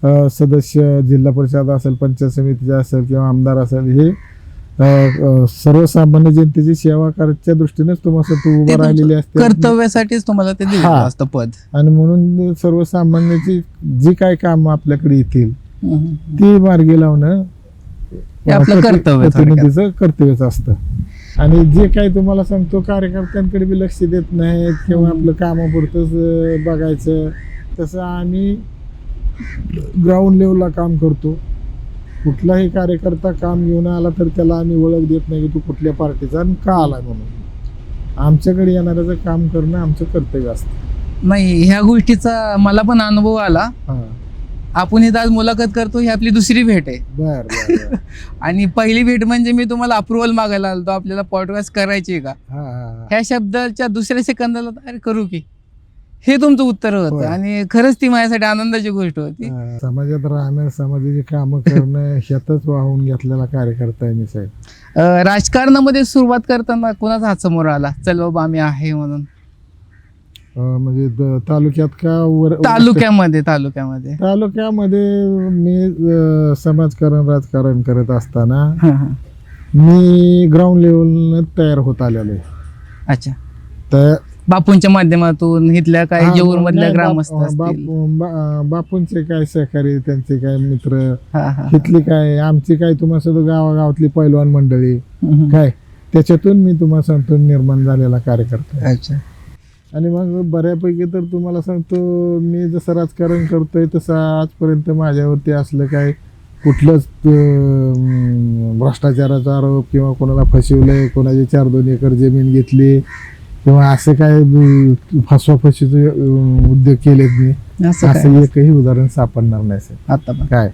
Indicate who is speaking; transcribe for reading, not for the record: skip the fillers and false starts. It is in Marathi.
Speaker 1: सदस्य, जिल्हा परिषद असेल, पंचायत समितीचे असेल किंवा आमदार असेल, हे सर्वसामान्य जनतेची सेवा करायच्या दृष्टीनेच तुम्हाला
Speaker 2: ते
Speaker 1: उभं
Speaker 2: तुमचं
Speaker 1: राहिलेली असते
Speaker 2: कर्तव्यासाठीच तुम्हाला ते दिलेलं
Speaker 1: हा.
Speaker 2: असतं पद.
Speaker 1: आणि म्हणून सर्वसामान्याची जी काय काम आपल्याकडे येतील ती मार्गी लावणं
Speaker 2: हे आपलं कर्तव्य आहे
Speaker 1: प्रतिनिधीचं कर्तव्यच असतं. आणि जे काही तुम्हाला सांगतो, कार्यकर्त्यांकडे बी लक्ष देत नाहीत किंवा आपलं कामापुरतंच बघायचं, तसं आम्ही ग्राउंड लेवलला काम करतो. कुठलाही कार्यकर्ता काम घेऊन आला तर त्याला आम्ही ओळख देत नाही की तू कुठल्या पार्टीचा आणि का आला म्हणून. आमच्याकडे येणाऱ्याचं काम करणं आमचं कर्तव्य असतं.
Speaker 2: नाही, ह्या गोष्टीचा मला पण अनुभव आला.
Speaker 1: हां,
Speaker 2: आपण इथं आज मुलाखत करतो, ही आपली दुसरी भेट आहे.
Speaker 1: बर बर.
Speaker 2: आणि पहिली भेट म्हणजे मी तुम्हाला अप्रुव्हल मागायला आलो, आपल्याला पॉडकास्ट करायची आहे का,
Speaker 1: हां,
Speaker 2: ह्या शब्दाच्या दुसऱ्या सेकंदाला अरे करू की, हे तुमचं उत्तर होतं.
Speaker 1: होय.
Speaker 2: आणि खरंच ती माझ्यासाठी आनंदाची गोष्ट होती.
Speaker 1: समाजात राहणं, समाजाची कामं करणं ह्यातच वाहून घेतलेला कार्यकर्ता आहे मी साहेब.
Speaker 2: राजकारणामध्ये सुरुवात करताना कोणाचा हात समोर आला, चल बाबा आम्ही आहे म्हणून?
Speaker 1: म्हणजे तालुक्यात का
Speaker 2: तालुक्यामध्ये
Speaker 1: तालुक्यामध्ये मी समाजकारण, राजकारण करत असताना
Speaker 2: हा, हा.
Speaker 1: मी ग्राउंड लेवलनं तयार होत आलेलो आहे.
Speaker 2: अच्छा.
Speaker 1: तर
Speaker 2: बापूंच्या माध्यमातून इथल्या काही
Speaker 1: हा,
Speaker 2: जेऊर मधल्या
Speaker 1: नाही,
Speaker 2: ग्रामस्थ असतील.
Speaker 1: बापूंचे काय सहकारी, त्यांचे काय मित्र,
Speaker 2: हा, हा.
Speaker 1: इथली काय, आमची काय, तुम्हाला सुद्धा गावागावातली पैलवान मंडळी
Speaker 2: हम्म.
Speaker 1: काय, त्याच्यातून मी तुम्हाला सांगतो निर्माण झालेला कार्यकर्ता आहे.
Speaker 2: अच्छा.
Speaker 1: आणि मग बऱ्यापैकी तर तुम्हाला सांगतो, मी जसं राजकारण करतोय तसं आजपर्यंत माझ्यावरती असलं काय कुठलंच भ्रष्टाचाराचा आरोप किंवा कोणाला फसवलंय, कोणाची 4-2 एकर जमीन घेतली किंवा असं काय फसवाफशीचे उद्योग केलेत मी,
Speaker 2: असं
Speaker 1: असं एकही उदाहरण सापडणार नाही सर.
Speaker 2: आता पण
Speaker 1: काय